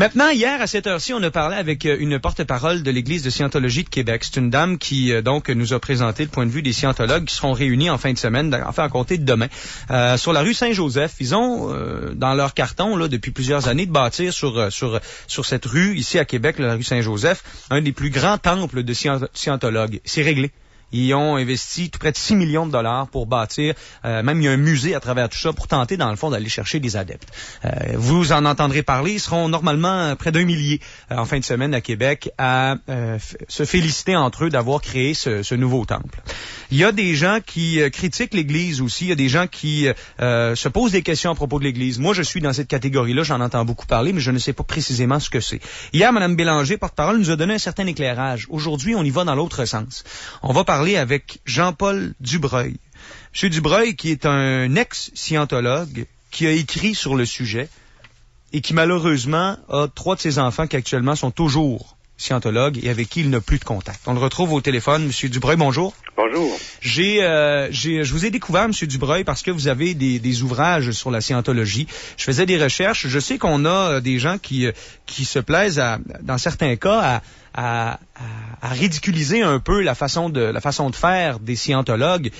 Maintenant, hier, à cette heure-ci, on a parlé avec une porte-parole de l'Église de Scientologie de Québec. C'est une dame qui, donc, nous a présenté le point de vue des scientologues qui seront réunis en fin de semaine, enfin, à compter de demain, sur la rue Saint-Joseph. Ils ont, dans leur carton, là, depuis plusieurs années, de bâtir sur cette rue, ici à Québec, la rue Saint-Joseph, un des plus grands temples de scientologues. C'est réglé. Ils ont investi tout près de 6 millions de dollars pour bâtir, même il y a un musée à travers tout ça, pour tenter, dans le fond, d'aller chercher des adeptes. Vous en entendrez parler, ils seront normalement près d'1 millier en fin de semaine à Québec à se féliciter entre eux d'avoir créé ce nouveau temple. Il y a des gens qui critiquent l'Église aussi, il y a des gens qui se posent des questions à propos de l'Église. Moi, je suis dans cette catégorie-là, j'en entends beaucoup parler, mais je ne sais pas précisément ce que c'est. Hier, Mme Bélanger, porte-parole, nous a donné un certain éclairage. Aujourd'hui, on y va dans l'autre sens. On va parler avec Jean-Paul Dubreuil. M. Dubreuil, qui est un ex-scientologue, qui a écrit sur le sujet et qui, malheureusement, a 3 de ses enfants qui, actuellement, sont toujours scientologues et avec qui il n'a plus de contact. On le retrouve au téléphone. M. Dubreuil, bonjour. Bonjour. Je vous ai découvert, M. Dubreuil, parce que vous avez des ouvrages sur la scientologie. Je faisais des recherches. Je sais qu'on a des gens qui se plaisent, dans certains cas, à ridiculiser un peu la façon de faire des scientologues,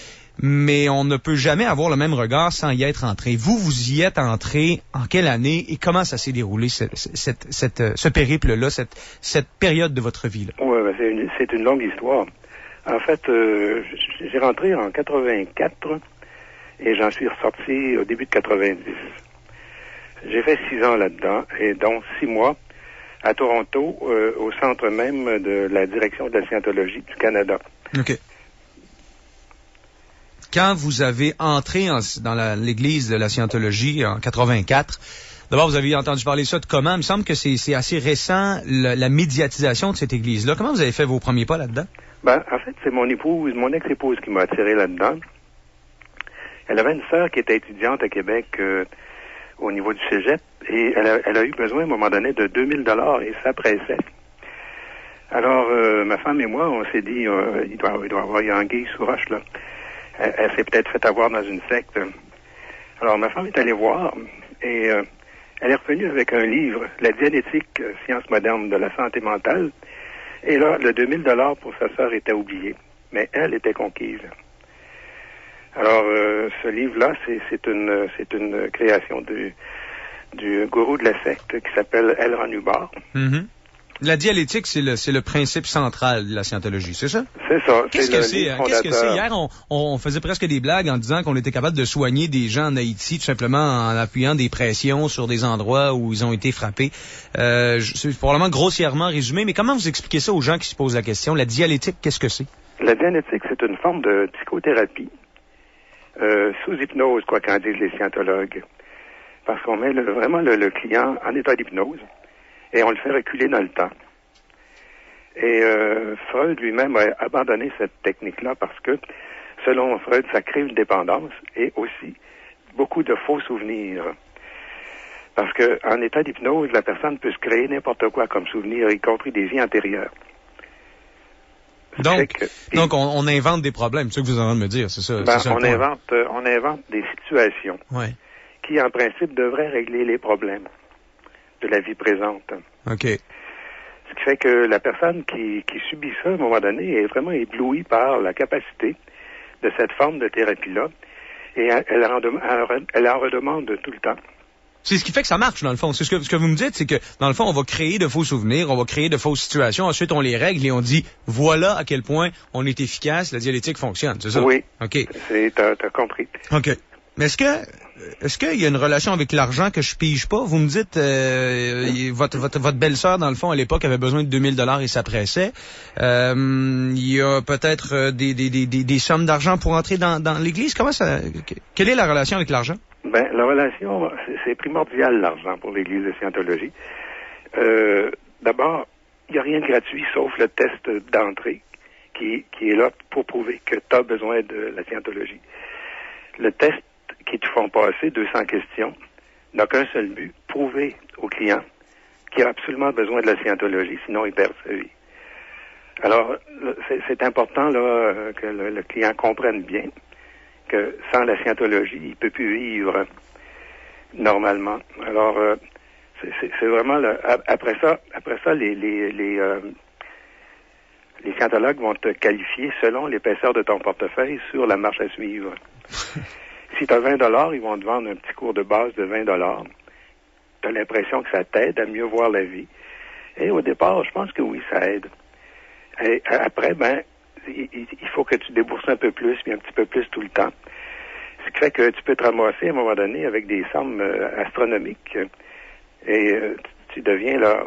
mais on ne peut jamais avoir le même regard sans y être entré. Vous y êtes entré en quelle année et comment ça s'est déroulé, ce périple-là, cette période de votre vie-là? Oui, c'est une longue histoire. En fait, j'ai rentré en 84 et j'en suis ressorti au début de 90. J'ai fait 6 ans là-dedans, et dont 6 mois à Toronto, au centre même de la direction de la Scientologie du Canada. OK. Quand vous avez entré dans l'Église de la Scientologie en 84, d'abord, vous avez entendu parler de ça de comment? Il me semble que c'est assez récent, la médiatisation de cette Église-là. Comment vous avez fait vos premiers pas là-dedans? En fait, c'est mon ex-épouse qui m'a attiré là-dedans. Elle avait une sœur qui était étudiante à Québec au niveau du cégep, et elle a eu besoin, à un moment donné, de 2000 $ et ça pressait. Alors, ma femme et moi, on s'est dit, il doit y avoir anguille sous roche, là. Elle s'est peut-être fait avoir dans une secte. Alors, ma femme est allée voir, et elle est revenue avec un livre, La dianétique, science moderne de la santé mentale. Et là, le 2000 $ pour sa sœur était oublié, mais elle était conquise. Alors, ce livre-là, c'est une création du gourou de la secte qui s'appelle L. Ron Hubbard. Mm-hmm. La dialectique, c'est le principe central de la scientologie, c'est ça? C'est ça. Qu'est-ce que c'est? Hier, on faisait presque des blagues en disant qu'on était capable de soigner des gens en Haïti tout simplement en appuyant des pressions sur des endroits où ils ont été frappés. C'est probablement grossièrement résumé, mais comment vous expliquez ça aux gens qui se posent la question? La dialectique, qu'est-ce que c'est? La dialectique, c'est une forme de psychothérapie sous hypnose, quoi qu'en disent les scientologues. Parce qu'on met vraiment le client en état d'hypnose et on le fait reculer dans le temps. Et Freud lui-même a abandonné cette technique-là parce que, selon Freud, ça crée une dépendance et aussi beaucoup de faux souvenirs. Parce que en état d'hypnose, la personne peut se créer n'importe quoi comme souvenir, y compris des vies antérieures. Donc on invente des problèmes, c'est ça que vous êtes en train de me dire, c'est ça? On invente des situations qui, en principe, devraient régler les problèmes de la vie présente. OK. Ce qui fait que la personne qui subit ça, à un moment donné, est vraiment éblouie par la capacité de cette forme de thérapie-là, et elle en redemande tout le temps. C'est ce qui fait que ça marche, dans le fond. Ce que vous me dites, c'est que, dans le fond, on va créer de faux souvenirs, on va créer de fausses situations, ensuite on les règle et on dit, voilà à quel point on est efficace, la dialectique fonctionne, c'est ça? Oui. OK. T'as compris. OK. Mais est-ce qu'il y a une relation avec l'argent que je pige pas? Vous me dites, votre belle-sœur, dans le fond, à l'époque, avait besoin de 2000 $ et ça pressait. Il y a peut-être des sommes d'argent pour entrer dans l'Église. Quelle est la relation avec l'argent? La relation, c'est primordial, l'argent, pour l'Église de Scientologie. D'abord, il n'y a rien de gratuit, sauf le test d'entrée, qui est là pour prouver que tu as besoin de la Scientologie. Le test qui te font passer 200 questions n'a qu'un seul but, prouver au client qu'il a absolument besoin de la Scientologie, sinon il perd sa vie. Alors, c'est important là que le client comprenne bien que sans la Scientologie, il peut plus vivre normalement. Alors, c'est vraiment après ça, les scientologues vont te qualifier selon l'épaisseur de ton portefeuille sur la marche à suivre. Si tu as 20 $, ils vont te vendre un petit cours de base de 20 $. Tu as l'impression que ça t'aide à mieux voir la vie. Et au départ, je pense que oui, ça aide. Et après, il faut que tu débourses un peu plus, puis un petit peu plus tout le temps. Ce qui fait que tu peux te ramasser à un moment donné avec des sommes astronomiques. Et tu deviens là...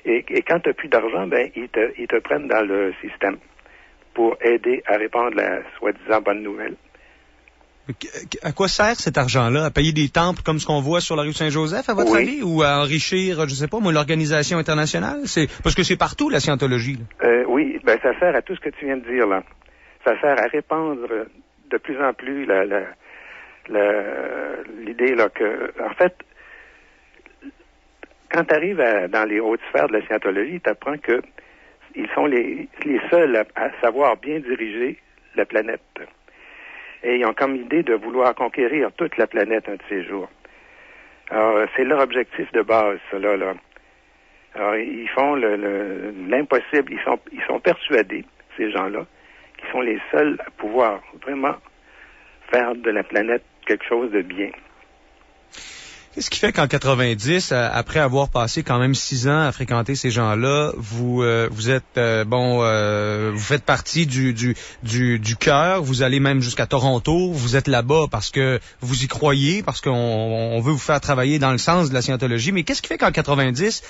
Et quand tu n'as plus d'argent, ils te prennent dans le système pour aider à répandre la soi-disant bonne nouvelle. À quoi sert cet argent-là? À payer des temples comme ce qu'on voit sur la rue Saint-Joseph, à votre avis? Ou à enrichir, je sais pas, l'organisation internationale? Parce que c'est partout, la scientologie. Oui, ça sert à tout ce que tu viens de dire, là. Ça sert à répandre de plus en plus l'idée, là, que, en fait, quand tu arrives dans les hautes sphères de la scientologie, tu apprends que ils sont les seuls à savoir bien diriger la planète. Et ils ont comme idée de vouloir conquérir toute la planète un de ces jours. Alors, c'est leur objectif de base, cela, là. Alors, ils font l'impossible. Ils sont persuadés, ces gens-là, qu'ils sont les seuls à pouvoir vraiment faire de la planète quelque chose de bien. Qu'est-ce qui fait qu'en 90, après avoir passé quand même 6 ans à fréquenter ces gens-là, vous êtes vous faites partie du cœur, vous allez même jusqu'à Toronto, vous êtes là-bas parce que vous y croyez, parce qu'on veut vous faire travailler dans le sens de la scientologie. Mais qu'est-ce qui fait qu'en 90,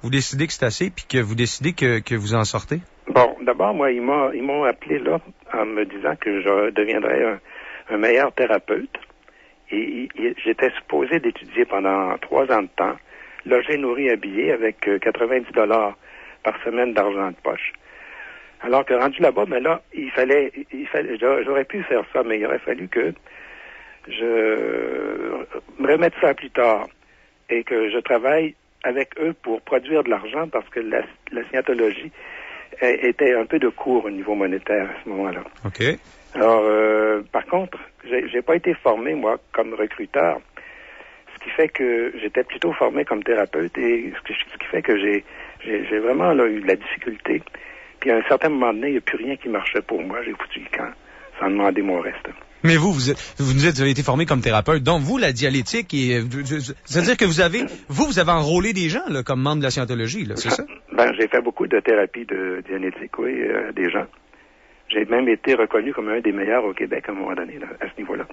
vous décidez que c'est assez, puis que vous décidez que vous en sortez? Bon, d'abord, moi, ils m'ont appelé là en me disant que je deviendrais un meilleur thérapeute. Et j'étais supposé d'étudier pendant 3 ans de temps, logé, nourri, habillé, avec 90 $ par semaine d'argent de poche. Alors que rendu là-bas, là, il fallait, j'aurais pu faire ça, mais il aurait fallu que je me remette ça plus tard et que je travaille avec eux pour produire de l'argent parce que la scientologie était un peu de court au niveau monétaire à ce moment-là. OK. Alors, par contre, j'ai pas été formé, moi, comme recruteur, ce qui fait que j'étais plutôt formé comme thérapeute et ce qui fait que j'ai vraiment là, eu de la difficulté. Puis à un certain moment donné, il n'y a plus rien qui marchait pour moi. J'ai foutu le camp sans demander mon reste. Mais vous nous dites que vous avez été formé comme thérapeute. Donc, vous, la dialectique, c'est-à-dire que vous avez enrôlé des gens là, comme membre de la scientologie, là, c'est ça? J'ai fait beaucoup de thérapie de dianétique, oui, des gens. J'ai même été reconnu comme un des meilleurs au Québec à un moment donné, là, à ce niveau-là.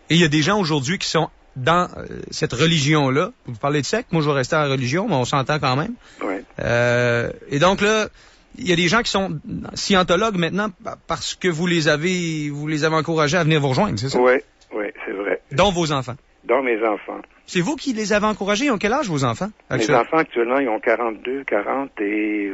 Et il y a des gens aujourd'hui qui sont dans cette religion-là. Vous parlez de secte, moi je vais rester à la religion, mais on s'entend quand même. Oui. Et donc là, il y a des gens qui sont scientologues maintenant parce que vous les avez encouragés à venir vous rejoindre, c'est ça? Oui, c'est vrai. Dont vos enfants? Dont mes enfants. C'est vous qui les avez encouragés? Ils ont quel âge, vos enfants? Mes enfants, actuellement, ils ont 42, 40 et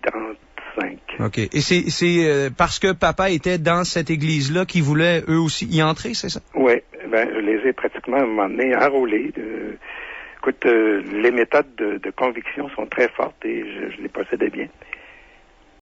35. OK. Et c'est parce que papa était dans cette église-là qu'ils voulaient eux aussi y entrer, c'est ça? Oui. Je les ai pratiquement à un moment donné enrôlés. Écoute, les méthodes de conviction sont très fortes et je les possédais bien.